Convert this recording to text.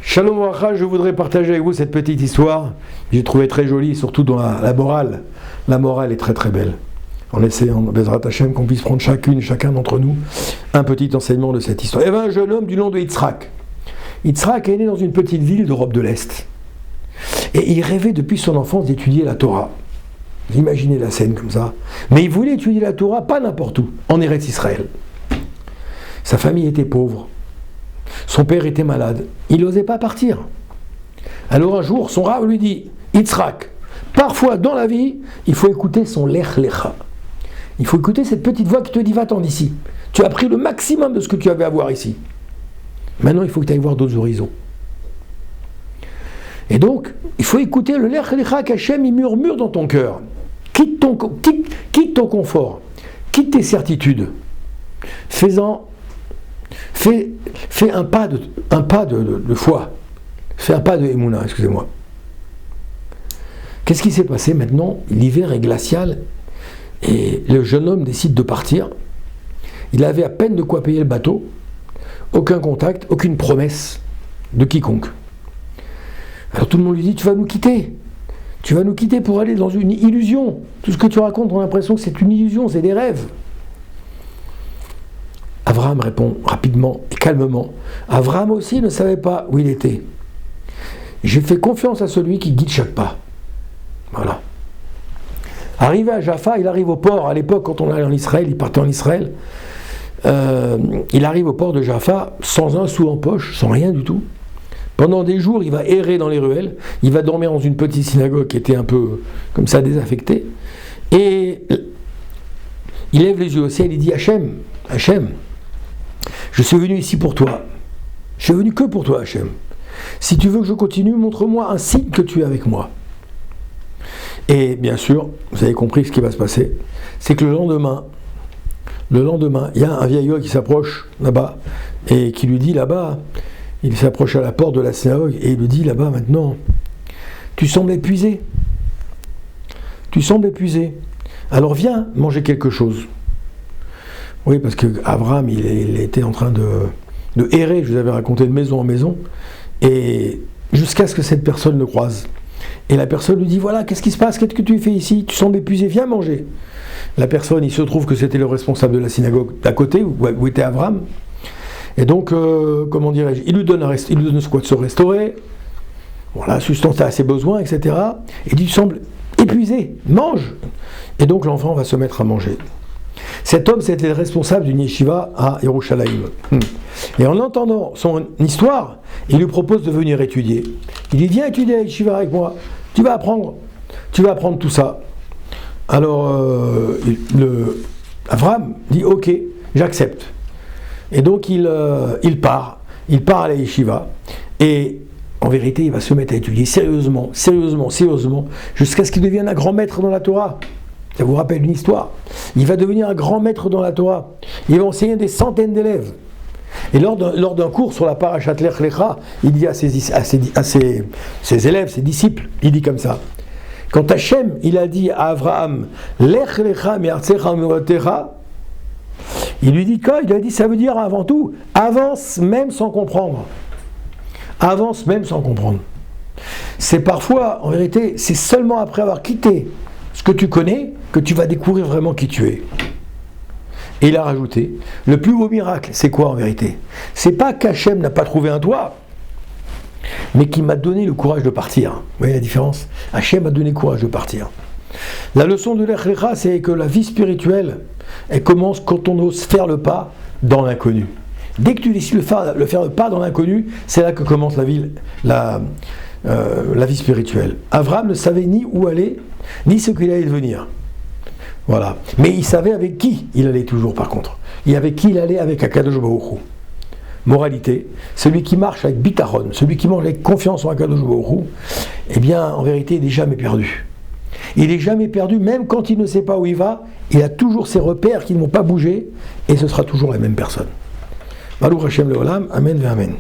Shalom Bracha, je voudrais partager avec vous cette petite histoire. J'ai trouvé très jolie, surtout dans la morale. La morale est très très belle. En essayant, Bezrat Hashem, qu'on puisse prendre chacun d'entre nous, un petit enseignement de cette histoire. Il y avait un jeune homme du nom de Yitzhak. Yitzhak est né dans une petite ville d'Europe de l'Est. Et il rêvait depuis son enfance d'étudier la Torah. Vous imaginez la scène comme ça. Mais il voulait étudier la Torah, pas n'importe où, en Eretz Israël. Sa famille était pauvre. Son père était malade. Il n'osait pas partir. Alors un jour, son rav lui dit, Yitzhak, parfois dans la vie, il faut écouter son lech lecha. Il faut écouter cette petite voix qui te dit, va-t'en d'ici. Tu as pris le maximum de ce que tu avais à voir ici. Maintenant, il faut que tu ailles voir d'autres horizons. Et donc, il faut écouter le lech lecha qu'Hachem il murmure dans ton cœur. Quitte ton confort. Quitte tes certitudes. Fais un pas de foi. Fais un pas de Emouna, excusez-moi. Qu'est-ce qui s'est passé maintenant? L'hiver est glacial et le jeune homme décide de partir. Il avait à peine de quoi payer le bateau, aucun contact, aucune promesse de quiconque. Alors tout le monde lui dit, tu vas nous quitter. Tu vas nous quitter pour aller dans une illusion. Tout ce que tu racontes, on a l'impression que c'est une illusion, c'est des rêves. Abraham répond rapidement et calmement. Abraham aussi ne savait pas où il était. J'ai fait confiance à celui qui guide chaque pas. Voilà. Arrivé à Jaffa, il arrive au port. À l'époque, quand on allait en Israël, il partait en Israël. Il arrive au port de Jaffa sans un sou en poche, sans rien du tout. Pendant des jours, il va errer dans les ruelles. Il va dormir dans une petite synagogue qui était un peu comme ça désaffectée. Et il lève les yeux au ciel. Il dit Hachem, je suis venu ici pour toi. Je suis venu que pour toi, Hachem. Si tu veux que je continue, montre-moi un signe que tu es avec moi. Et bien sûr, vous avez compris ce qui va se passer. C'est que le lendemain, il y a un vieil homme qui s'approche là-bas et qui lui dit là-bas, il s'approche à la porte de la synagogue et il lui dit là-bas maintenant, tu sembles épuisé. Tu sembles épuisé. Alors viens manger quelque chose. Oui, parce que Abraham, il était en train de errer, je vous avais raconté de maison en maison, et jusqu'à ce que cette personne le croise. Et la personne lui dit, voilà, qu'est-ce qui se passe? Qu'est-ce que tu fais ici? Tu sembles épuisé, viens manger. La personne, il se trouve que c'était le responsable de la synagogue d'à côté, où était Abraham. Et donc, comment dirais-je, il lui donne ce quoi de se restaurer, voilà, substancer à ses besoins, etc. Et il dit, tu sembles épuisé, mange. Et donc l'enfant va se mettre à manger. Cet homme, c'était le responsable d'une yeshiva à Yerushalayim. Et en entendant son histoire, il lui propose de venir étudier. Il dit, viens étudier à yeshiva avec moi, tu vas apprendre tout ça. Alors, Abraham dit, ok, j'accepte. Et donc il part à la yeshiva, et en vérité, il va se mettre à étudier sérieusement, jusqu'à ce qu'il devienne un grand maître dans la Torah. Ça vous rappelle une histoire. Il va devenir un grand maître dans la Torah. Il va enseigner des centaines d'élèves. Et lors d'un cours sur la parashat Lech Lecha, il dit à ses élèves, ses disciples, il dit comme ça. Quand Hachem, il a dit à Abraham, Lech Lecha mi'artzecha u'moladecha, il lui dit quoi? Il a dit, ça veut dire avant tout, avance même sans comprendre. Avance même sans comprendre. C'est parfois, en vérité, c'est seulement après avoir quitté ce que tu connais que tu vas découvrir vraiment qui tu es. Et il a rajouté, le plus beau miracle, c'est quoi en vérité? C'est pas qu'Hachem n'a pas trouvé un toit, mais qu'il m'a donné le courage de partir. Vous voyez la différence? Hachem m'a donné le courage de partir. La leçon de Lech Lecha, c'est que la vie spirituelle, elle commence quand on ose faire le pas dans l'inconnu. Dès que tu décides de faire le pas dans l'inconnu, c'est là que commence la vie spirituelle. Abraham ne savait ni où aller, ni ce qu'il allait devenir. Voilà. Mais il savait avec qui il allait toujours, par contre. Et avec qui il allait? Avec Akadosh Baruch Hu. Moralité, celui qui marche avec bitaron, celui qui marche avec confiance en Akadosh Baruch Hu, eh bien, en vérité, il n'est jamais perdu. Il n'est jamais perdu, même quand il ne sait pas où il va, il a toujours ses repères qui ne vont pas bouger, et ce sera toujours la même personne. Baruch Hashem Leolam, Amen ve Amen.